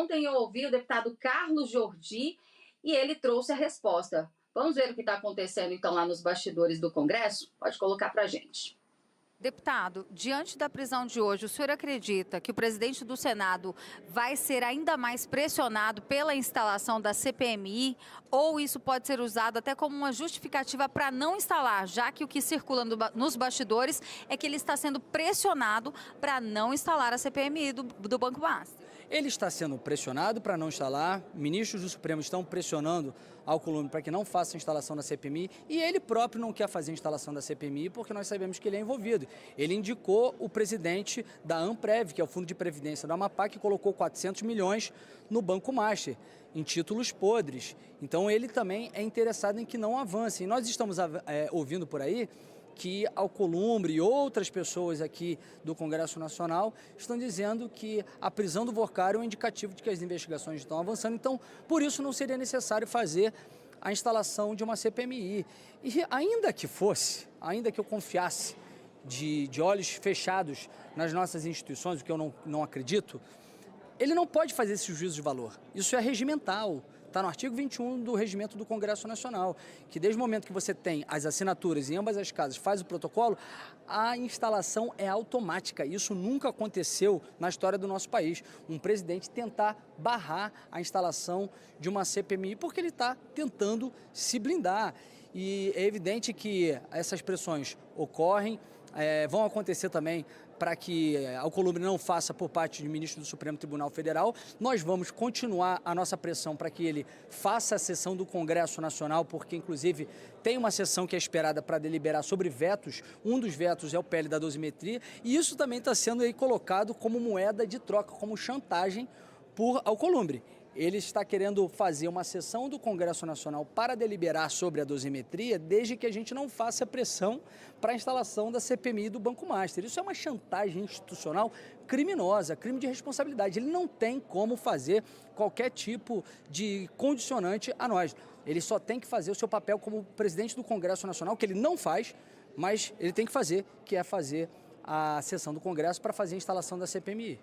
Ontem eu ouvi o deputado Carlos Jordi e ele trouxe a resposta. Vamos ver o que está acontecendo, então, lá nos bastidores do Congresso? Pode colocar para a gente. Deputado, diante da prisão de hoje, o senhor acredita que o presidente do Senado vai ser ainda mais pressionado pela instalação da CPMI ou isso pode ser usado até como uma justificativa para não instalar, já que o que circula nos bastidores é que ele está sendo pressionado para não instalar a CPMI do Banco Master? Ele está sendo pressionado para não instalar, ministros do Supremo estão pressionando Alcolumbre para que não faça a instalação da CPMI e ele próprio não quer fazer a instalação da CPMI porque nós sabemos que ele é envolvido. Ele indicou o presidente da Amprev, que é o Fundo de Previdência do Amapá, que colocou 400 milhões no Banco Master, em títulos podres. Então ele também é interessado em que não avance. E nós estamos ouvindo por aí que Alcolumbre e outras pessoas aqui do Congresso Nacional estão dizendo que a prisão do Workar é um indicativo de que as investigações estão avançando. Então, por isso não seria necessário fazer a instalação de uma CPMI. E ainda que fosse, ainda que eu confiasse de olhos fechados nas nossas instituições, o que eu não acredito, ele não pode fazer esse juízo de valor. Isso é regimental. Está no artigo 21 do Regimento do Congresso Nacional, que desde o momento que você tem as assinaturas em ambas as casas, faz o protocolo, a instalação é automática. Isso nunca aconteceu na história do nosso país. Um presidente tentar barrar a instalação de uma CPMI porque ele está tentando se blindar. E é evidente que essas pressões ocorrem, vão acontecer também para que Alcolumbre não faça por parte de ministro do Supremo Tribunal Federal. Nós vamos continuar a nossa pressão para que ele faça a sessão do Congresso Nacional, porque inclusive tem uma sessão que é esperada para deliberar sobre vetos. Um dos vetos é o PL da dosimetria e isso também está sendo aí colocado como moeda de troca, como chantagem por Alcolumbre. Ele está querendo fazer uma sessão do Congresso Nacional para deliberar sobre a dosimetria, desde que a gente não faça pressão para a instalação da CPMI do Banco Master. Isso é uma chantagem institucional criminosa, crime de responsabilidade. Ele não tem como fazer qualquer tipo de condicionante a nós. Ele só tem que fazer o seu papel como presidente do Congresso Nacional, que ele não faz, mas ele tem que fazer, que é fazer a sessão do Congresso para fazer a instalação da CPMI.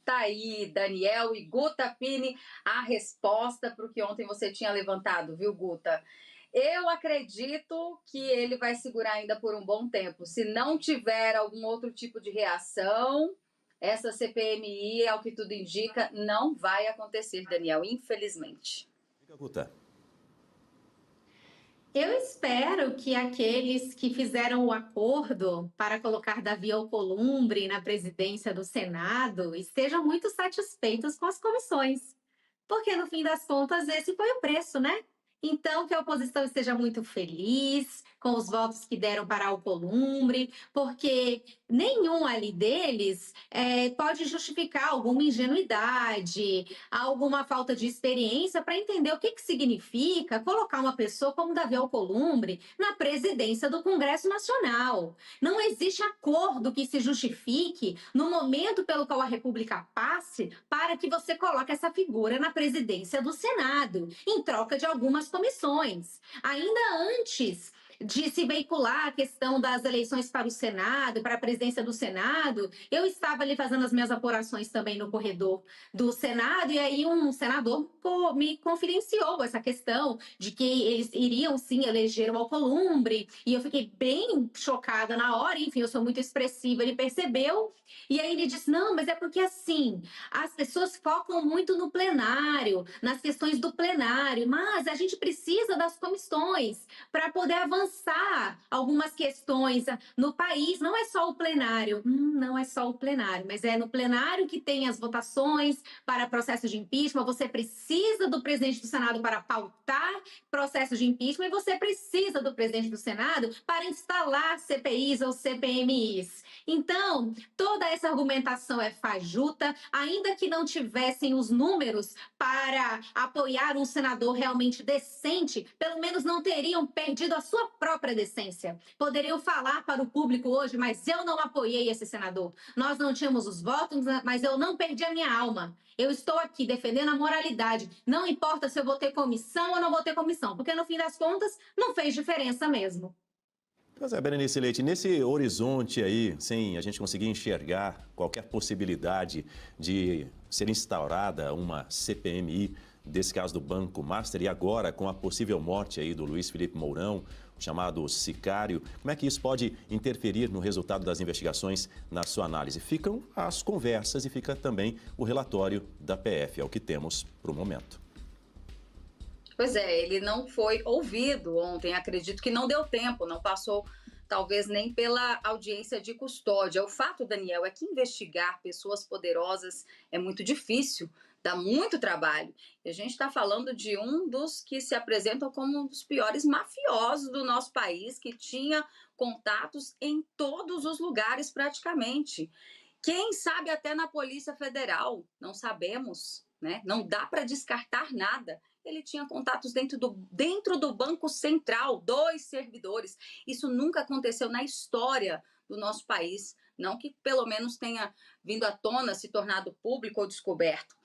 Tá aí, Daniel e Guta Pini, a resposta para o que ontem você tinha levantado, viu, Guta? Eu acredito que ele vai segurar ainda por um bom tempo. Se não tiver algum outro tipo de reação, essa CPMI, ao que tudo indica, não vai acontecer, Daniel, infelizmente. Fica, Guta. Eu espero que aqueles que fizeram o acordo para colocar Davi Alcolumbre na presidência do Senado estejam muito satisfeitos com as comissões, porque no fim das contas esse foi o preço, né? Então que a oposição esteja muito feliz com os votos que deram para Alcolumbre, porque nenhum ali deles pode justificar alguma ingenuidade, alguma falta de experiência para entender o que significa colocar uma pessoa como Davi Alcolumbre na presidência do Congresso Nacional. Não existe acordo que se justifique no momento pelo qual a República passe para que você coloque essa figura na presidência do Senado, em troca de algumas comissões. Ainda antes de se veicular a questão das eleições para o Senado, para a presidência do Senado, eu estava ali fazendo as minhas apurações também no corredor do Senado, e aí um senador me confidenciou essa questão de que eles iriam sim eleger o Alcolumbre, e eu fiquei bem chocada na hora, enfim, eu sou muito expressiva, ele percebeu, e aí ele disse, não, mas é porque assim, as pessoas focam muito no plenário, nas questões do plenário, mas a gente precisa das comissões para poder avançar algumas questões no país. Não é só o plenário, não é só o plenário, mas é no plenário que tem as votações para processo de impeachment. Você precisa do presidente do Senado para pautar processo de impeachment e você precisa do presidente do Senado para instalar CPIs ou CPMIs. Então, toda essa argumentação é fajuta, ainda que não tivessem os números para apoiar um senador realmente decente, pelo menos não teriam perdido a sua própria decência. Poderiam falar para o público hoje, mas eu não apoiei esse senador. Nós não tínhamos os votos, mas eu não perdi a minha alma. Eu estou aqui defendendo a moralidade. Não importa se eu vou ter comissão ou não vou ter comissão, porque no fim das contas não fez diferença mesmo. Pois é, Berenice Leite, nesse horizonte aí, sem a gente conseguir enxergar qualquer possibilidade de ser instaurada uma CPMI desse caso do Banco Master e agora com a possível morte aí do Luiz Felipe Mourão, chamado sicário, como é que isso pode interferir no resultado das investigações na sua análise? Ficam as conversas e fica também o relatório da PF, é o que temos para o momento. Pois é, ele não foi ouvido ontem, acredito que não deu tempo, não passou talvez nem pela audiência de custódia. O fato, Daniel, é que investigar pessoas poderosas é muito difícil, dá muito trabalho. E a gente está falando de um dos que se apresentam como um dos piores mafiosos do nosso país, que tinha contatos em todos os lugares praticamente. Quem sabe até na Polícia Federal, não sabemos, né? Não dá para descartar nada. Ele tinha contatos dentro do Banco Central, 2 servidores. Isso nunca aconteceu na história do nosso país, não que pelo menos tenha vindo à tona, se tornado público ou descoberto.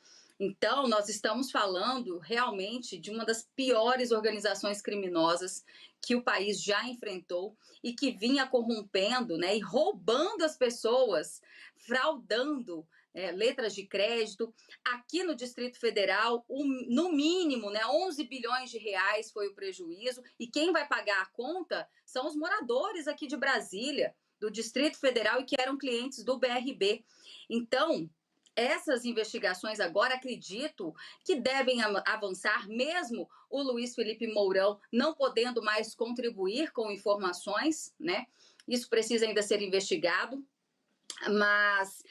Então, nós estamos falando realmente de uma das piores organizações criminosas que o país já enfrentou e que vinha corrompendo, né, e roubando as pessoas, fraudando letras de crédito. Aqui no Distrito Federal, no mínimo, né, 11 bilhões de reais foi o prejuízo, e quem vai pagar a conta são os moradores aqui de Brasília, do Distrito Federal, e que eram clientes do BRB. Então, essas investigações agora, acredito que devem avançar, mesmo o Luiz Felipe Mourão não podendo mais contribuir com informações, né? Isso precisa ainda ser investigado. Mas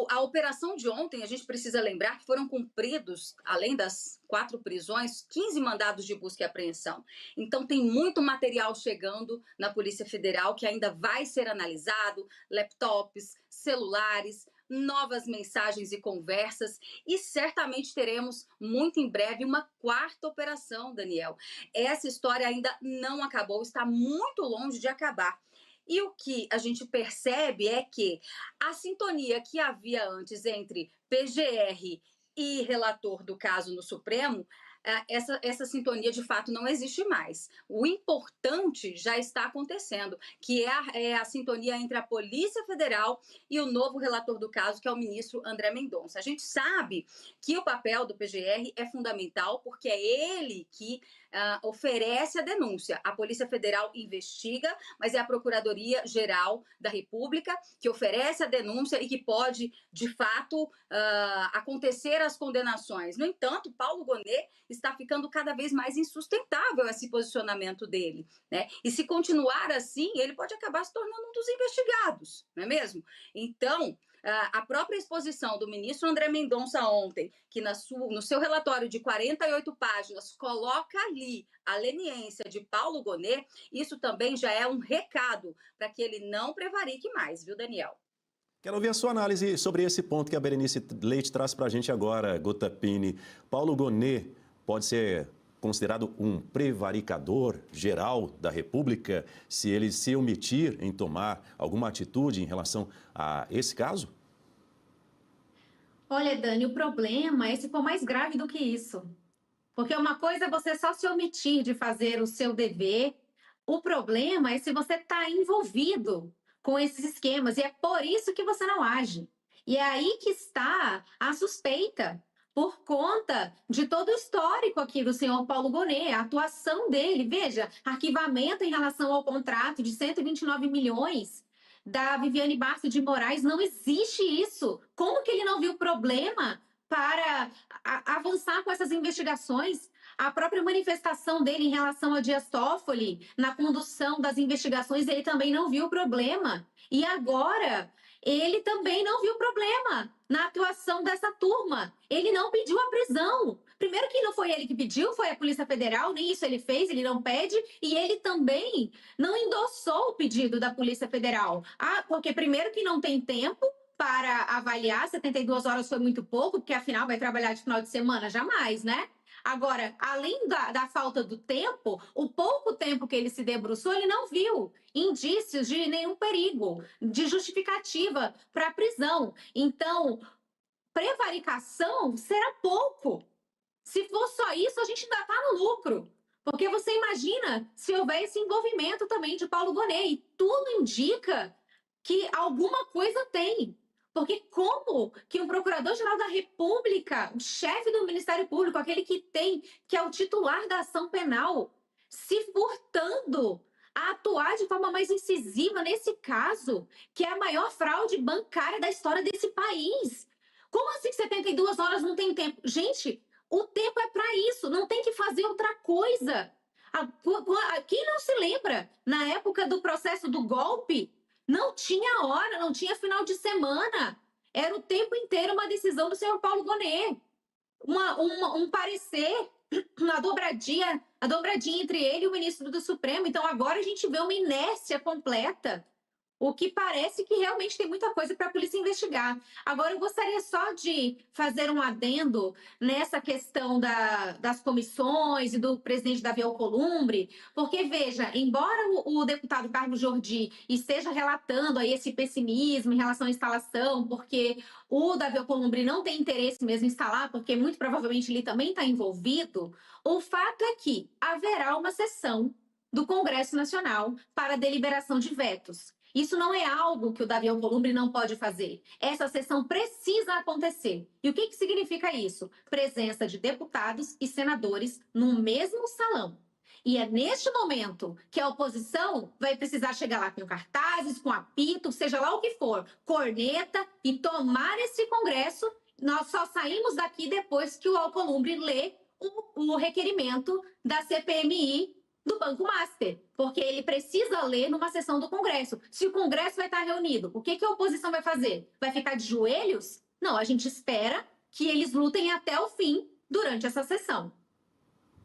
a operação de ontem, a gente precisa lembrar que foram cumpridos, além das 4 prisões, 15 mandados de busca e apreensão. Então, tem muito material chegando na Polícia Federal que ainda vai ser analisado, laptops, celulares, novas mensagens e conversas, e certamente teremos muito em breve uma 4ª operação, Daniel. Essa história ainda não acabou, está muito longe de acabar. E o que a gente percebe é que a sintonia que havia antes entre PGR e relator do caso no Supremo, essa sintonia de fato não existe mais. O importante já está acontecendo, que é a sintonia entre a Polícia Federal e o novo relator do caso, que é o ministro André Mendonça. A gente sabe que o papel do PGR é fundamental, porque é ele que oferece a denúncia. A Polícia Federal investiga, mas é a Procuradoria-Geral da República que oferece a denúncia e que pode, de fato, acontecer as condenações. No entanto, Paulo Gonet está ficando cada vez mais insustentável esse posicionamento dele, né? E se continuar assim, ele pode acabar se tornando um dos investigados, não é mesmo? Então, a própria exposição do ministro André Mendonça ontem, que no seu relatório de 48 páginas coloca ali a leniência de Paulo Gonet, isso também já é um recado para que ele não prevarique mais, viu, Daniel? Quero ouvir a sua análise sobre esse ponto que a Berenice Leite traz para a gente agora, Gota Pini. Paulo Gonet pode ser considerado um prevaricador geral da República se ele se omitir em tomar alguma atitude em relação a esse caso? Olha, Dani, o problema é se for mais grave do que isso. Porque uma coisa é você só se omitir de fazer o seu dever, o problema é se você está envolvido com esses esquemas, e é por isso que você não age. E é aí que está a suspeita, por conta de todo o histórico aqui do senhor Paulo Gonet, a atuação dele. Veja, arquivamento em relação ao contrato de 129 milhões da Viviane Barça de Moraes, não existe isso. Como que ele não viu problema para avançar com essas investigações? A própria manifestação dele em relação a Dias Toffoli, na condução das investigações, ele também não viu problema. E agora, ele também não viu problema na atuação dessa turma. Ele não pediu a prisão. Primeiro que não foi ele que pediu, foi a Polícia Federal, nem isso ele fez, ele não pede, e ele também não endossou o pedido da Polícia Federal. Porque primeiro que não tem tempo para avaliar, 72 horas foi muito pouco, porque afinal vai trabalhar de final de semana? Jamais, né? Agora, além da falta do tempo, o pouco tempo que ele se debruçou, ele não viu indícios de nenhum perigo, de justificativa para a prisão. Então, prevaricação será pouco. Se for só isso, a gente ainda está no lucro. Porque você imagina se houver esse envolvimento também de Paulo Gonet, e tudo indica que alguma coisa tem. Porque como que um procurador-geral da República, o chefe do Ministério Público, aquele que é o titular da ação penal, se furtando a atuar de forma mais incisiva nesse caso, que é a maior fraude bancária da história desse país? Como assim 72 horas não tem tempo? Gente, o tempo é para isso, não tem que fazer outra coisa. Quem não se lembra, na época do processo do golpe, não tinha hora, não tinha final de semana. Era o tempo inteiro uma decisão do senhor Paulo Gonet. Um parecer, a dobradinha entre ele e o ministro do Supremo. Então, agora a gente vê uma inércia completa, o que parece que realmente tem muita coisa para a polícia investigar. Agora, eu gostaria só de fazer um adendo nessa questão das comissões e do presidente Davi Alcolumbre, porque, veja, embora o deputado Carlos Jordi esteja relatando aí esse pessimismo em relação à instalação, porque o Davi Alcolumbre não tem interesse mesmo em instalar, porque muito provavelmente ele também está envolvido, o fato é que haverá uma sessão do Congresso Nacional para deliberação de vetos. Isso não é algo que o Davi Alcolumbre não pode fazer. Essa sessão precisa acontecer. E o que significa isso? Presença de deputados e senadores no mesmo salão. E é neste momento que a oposição vai precisar chegar lá com cartazes, com apito, seja lá o que for, corneta, e tomar esse Congresso. Nós só saímos daqui depois que o Alcolumbre lê o requerimento da CPMI do Banco Master, porque ele precisa ler numa sessão do Congresso. Se o Congresso vai estar reunido, o que a oposição vai fazer? Vai ficar de joelhos? Não, a gente espera que eles lutem até o fim durante essa sessão.